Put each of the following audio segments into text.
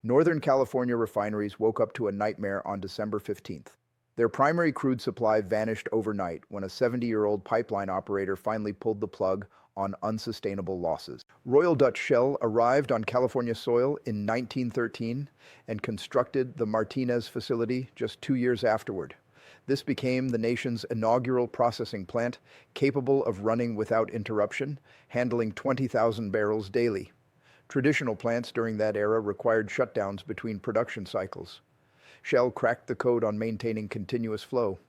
Northern California refineries woke up to a nightmare on December 15th. Their primary crude supply vanished overnight when a 70-year-old pipeline operator finally pulled the plug on unsustainable losses. Royal Dutch Shell arrived on California soil in 1913 and constructed the Martinez facility just 2 years afterward. This became the nation's inaugural processing plant, capable of running without interruption, handling 20,000 barrels daily. Traditional plants during that era required shutdowns between production cycles. Shell cracked the code on maintaining continuous flow.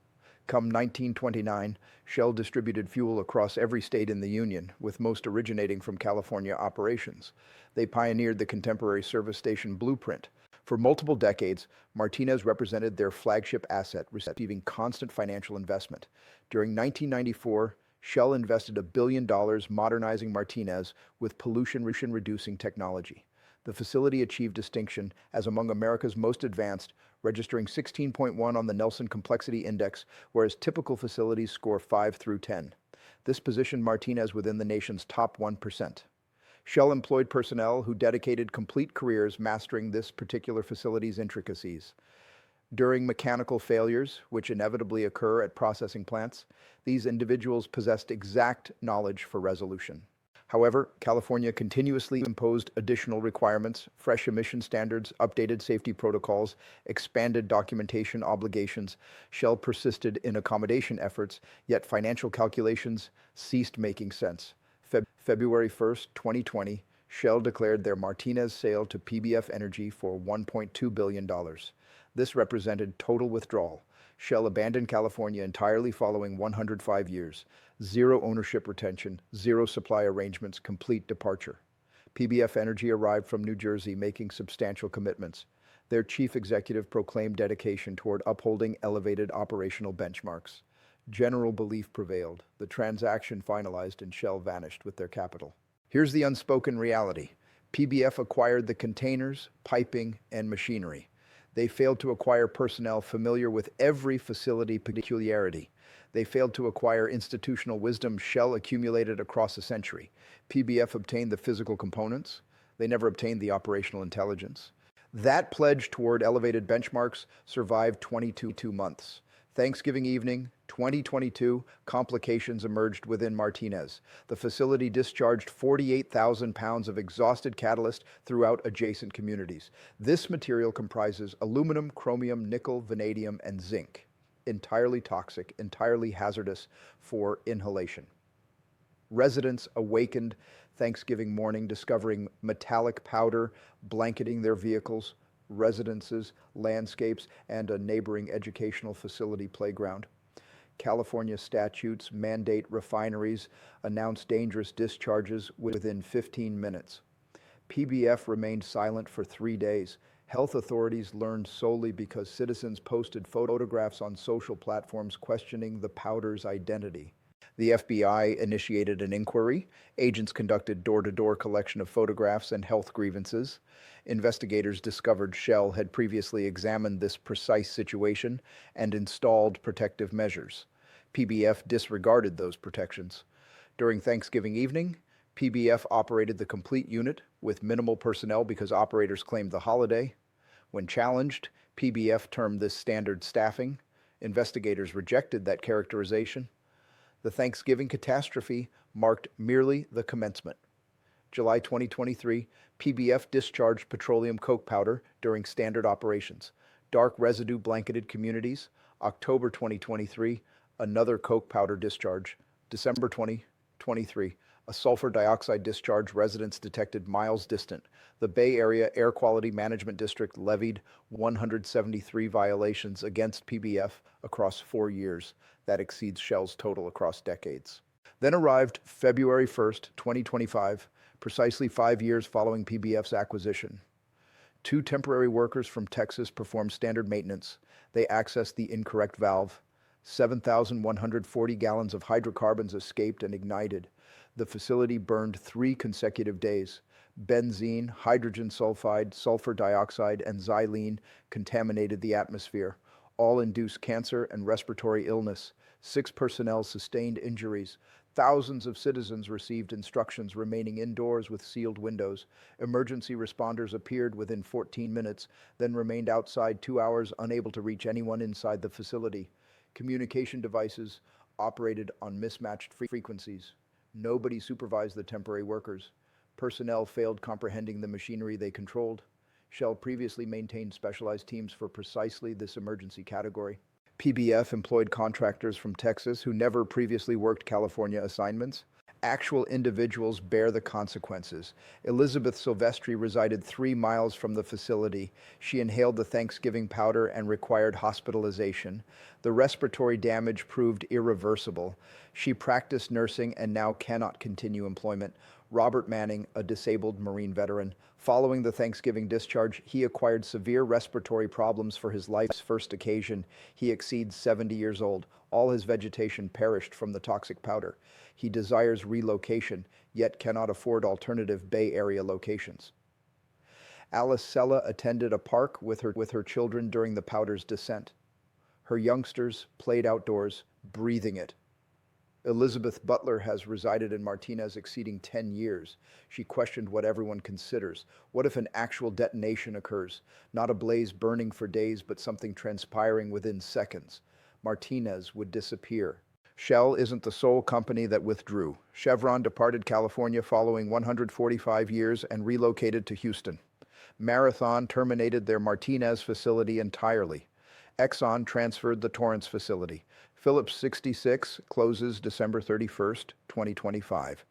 Come 1929, Shell distributed fuel across every state in the Union, with most originating from California operations. They pioneered the contemporary service station blueprint. For multiple decades, Martinez represented their flagship asset, receiving constant financial investment. During 1994, Shell invested $1 billion modernizing Martinez with pollution-reducing technology. The facility achieved distinction as among America's most advanced, registering 16.1 on the Nelson Complexity Index, whereas typical facilities score 5 through 10. This positioned Martinez within the nation's top 1%. Shell employed personnel who dedicated complete careers mastering this particular facility's intricacies. During mechanical failures, which inevitably occur at processing plants, these individuals possessed exact knowledge for resolution. However, California continuously imposed additional requirements, fresh emission standards, updated safety protocols, expanded documentation obligations. Shell persisted in accommodation efforts, yet financial calculations ceased making sense. February 1st, 2020, Shell declared their Martinez sale to PBF Energy for $1.2 billion. This represented total withdrawal. Shell abandoned California entirely following 105 years. Zero ownership retention, zero supply arrangements, complete departure. PBF Energy arrived from New Jersey making substantial commitments. Their chief executive proclaimed dedication toward upholding elevated operational benchmarks. General belief prevailed. The transaction finalized and Shell vanished with their capital. Here's the unspoken reality. PBF acquired the containers, piping, and machinery. They failed to acquire personnel familiar with every facility peculiarity. They failed to acquire institutional wisdom Shell accumulated across a century. PBF obtained the physical components. They never obtained the operational intelligence. That pledge toward elevated benchmarks survived 22 months. Thanksgiving evening, 2022, complications emerged within Martinez. The facility discharged 48,000 pounds of exhausted catalyst throughout adjacent communities. This material comprises aluminum, chromium, nickel, vanadium, and zinc. Entirely toxic, entirely hazardous for inhalation. Residents awakened Thanksgiving morning discovering metallic powder blanketing their vehicles, residences, landscapes, and a neighboring educational facility playground. California statutes mandate refineries announce dangerous discharges within 15 minutes. PBF remained silent for 3 days. Health authorities learned solely because citizens posted photographs on social platforms questioning the powder's identity. The FBI initiated an inquiry. Agents conducted door-to-door collection of photographs and health grievances. Investigators discovered Shell had previously examined this precise situation and installed protective measures. PBF disregarded those protections. During Thanksgiving evening, PBF operated the complete unit with minimal personnel because operators claimed the holiday. When challenged, PBF termed this standard staffing. Investigators rejected that characterization. The Thanksgiving catastrophe marked merely the commencement. July 2023, PBF discharged petroleum coke powder during standard operations. Dark residue blanketed communities. October 2023, another coke powder discharge. December 2023, a sulfur dioxide discharge residents detected miles distant. The Bay Area Air Quality Management District levied 173 violations against PBF across 4 years. That exceeds Shell's total across decades. Then arrived February 1st, 2025, precisely 5 years following PBF's acquisition. 2 temporary workers from Texas performed standard maintenance. They accessed the incorrect valve. 7,140 gallons of hydrocarbons escaped and ignited. The facility burned 3 consecutive days. Benzene, hydrogen sulfide, sulfur dioxide, and xylene contaminated the atmosphere. All induced cancer and respiratory illness. 6 personnel sustained injuries. Thousands of citizens received instructions remaining indoors with sealed windows. Emergency responders appeared within 14 minutes, then remained outside 2 hours, unable to reach anyone inside the facility. Communication devices operated on mismatched frequencies. Nobody supervised the temporary workers. Personnel failed comprehending the machinery they controlled. Shell previously maintained specialized teams for precisely this emergency category. PBF employed contractors from Texas who never previously worked California assignments. Actual individuals bear the consequences. Elizabeth Silvestri resided 3 miles from the facility. She inhaled the Thanksgiving powder and required hospitalization. The respiratory damage proved irreversible. She practiced nursing and now cannot continue employment. Robert Manning, a disabled Marine veteran. Following the Thanksgiving discharge, he acquired severe respiratory problems for his life's first occasion. He exceeds 70 years old. All his vegetation perished from the toxic powder. He desires relocation, yet cannot afford alternative Bay Area locations. Alice Sella attended a park with her children during the powder's descent. Her youngsters played outdoors, breathing it. Elizabeth Butler has resided in Martinez exceeding 10 years. She questioned what everyone considers. What if an actual detonation occurs? Not a blaze burning for days, but something transpiring within seconds. Martinez would disappear. Shell isn't the sole company that withdrew. Chevron departed California following 145 years and relocated to Houston. Marathon terminated their Martinez facility entirely. Exxon transferred the Torrance facility. Phillips 66 closes December 31st, 2025.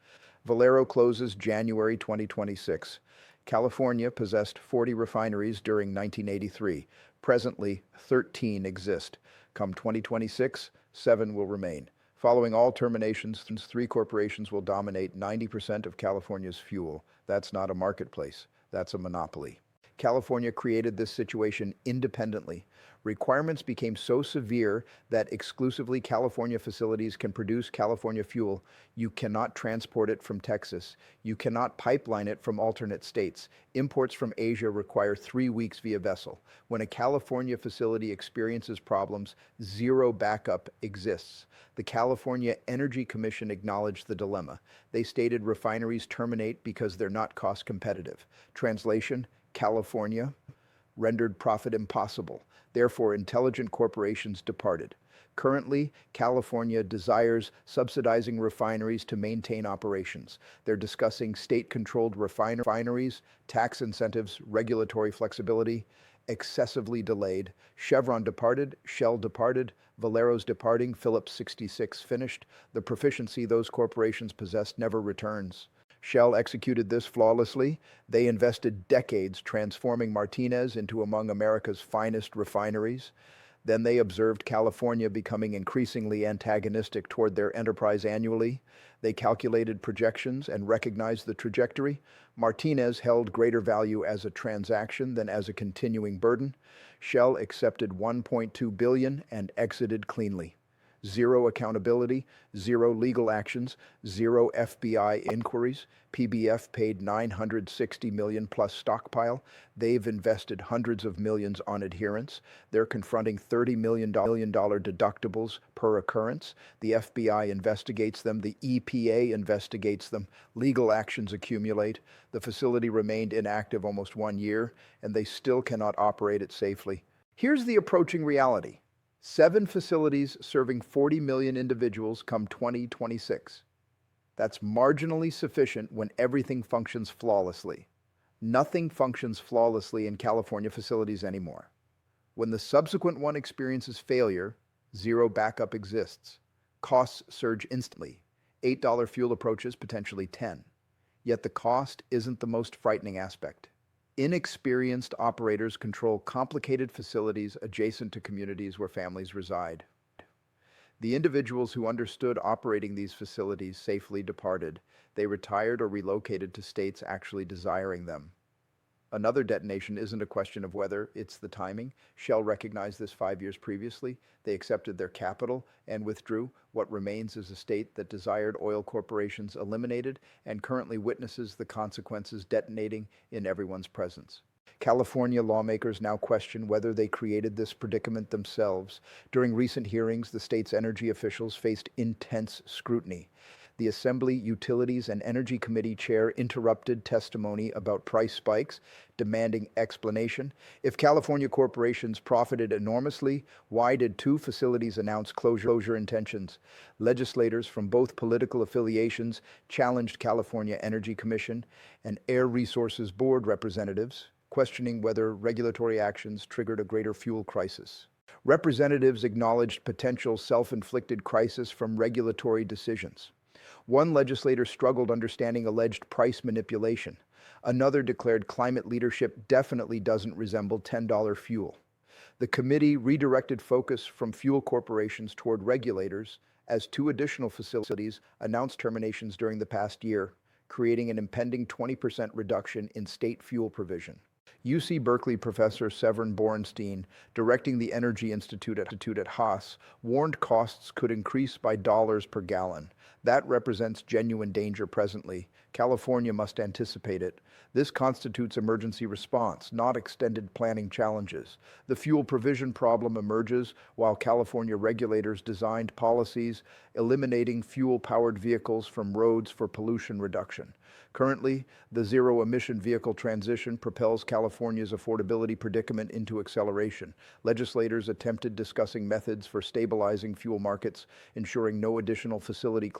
Valero closes January 2026. California possessed 40 refineries during 1983. Presently, 13 exist. Come 2026, 7 will remain. Following all terminations, 3 corporations will dominate 90% of California's fuel. That's not a marketplace. That's a monopoly. California created this situation independently. Requirements became so severe that exclusively California facilities can produce California fuel. You cannot transport it from Texas. You cannot pipeline it from alternate states. Imports from Asia require 3 weeks via vessel. When a California facility experiences problems, zero backup exists. The California Energy Commission acknowledged the dilemma. They stated refineries terminate because they're not cost competitive. Translation: California rendered profit impossible. Therefore, intelligent corporations departed. Currently, California desires subsidizing refineries to maintain operations. They're discussing state-controlled refineries, tax incentives, regulatory flexibility, excessively delayed. Chevron departed, Shell departed, Valero's departing, Phillips 66 finished. The proficiency those corporations possessed never returns. Shell executed this flawlessly. They invested decades transforming Martinez into among America's finest refineries. Then they observed California becoming increasingly antagonistic toward their enterprise annually. They calculated projections and recognized the trajectory. Martinez held greater value as a transaction than as a continuing burden. Shell accepted $1.2 billion and exited cleanly. Zero accountability, zero legal actions, zero FBI inquiries. PBF paid $960 million plus stockpile. They've invested hundreds of millions on adherence. They're confronting $30 million deductibles per occurrence. The FBI investigates them. The EPA investigates them. Legal actions accumulate. The facility remained inactive almost 1 year, and they still cannot operate it safely. Here's the approaching reality. 7 facilities serving 40 million individuals come 2026. That's marginally sufficient when everything functions flawlessly. Nothing functions flawlessly in California facilities anymore. When the subsequent one experiences failure, zero backup exists. Costs surge instantly. $8 fuel approaches potentially 10. Yet the cost isn't the most frightening aspect. Inexperienced operators control complicated facilities adjacent to communities where families reside. The individuals who understood operating these facilities safely departed. They retired or relocated to states actually desiring them. Another detonation isn't a question of whether, it's the timing. Shell recognized this 5 years previously. They accepted their capital and withdrew. What remains is a state that desired oil corporations eliminated and currently witnesses the consequences detonating in everyone's presence. California lawmakers now question whether they created this predicament themselves. During recent hearings, the state's energy officials faced intense scrutiny. The Assembly Utilities and Energy Committee chair interrupted testimony about price spikes, demanding explanation. If California corporations profited enormously, why did two facilities announce closure intentions? Legislators from both political affiliations challenged California Energy Commission and Air Resources Board representatives, questioning whether regulatory actions triggered a greater fuel crisis. Representatives acknowledged potential self-inflicted crisis from regulatory decisions. One legislator struggled understanding alleged price manipulation. Another declared climate leadership definitely doesn't resemble $10 fuel. The committee redirected focus from fuel corporations toward regulators as two additional facilities announced terminations during the past year, creating an impending 20% reduction in state fuel provision. UC Berkeley professor Severin Borenstein, directing the Energy Institute at Haas, warned costs could increase by dollars per gallon. That represents genuine danger presently. California must anticipate it. This constitutes emergency response, not extended planning challenges. The fuel provision problem emerges while California regulators designed policies eliminating fuel-powered vehicles from roads for pollution reduction. Currently, the zero-emission vehicle transition propels California's affordability predicament into acceleration. Legislators attempted discussing methods for stabilizing fuel markets, ensuring no additional facility closures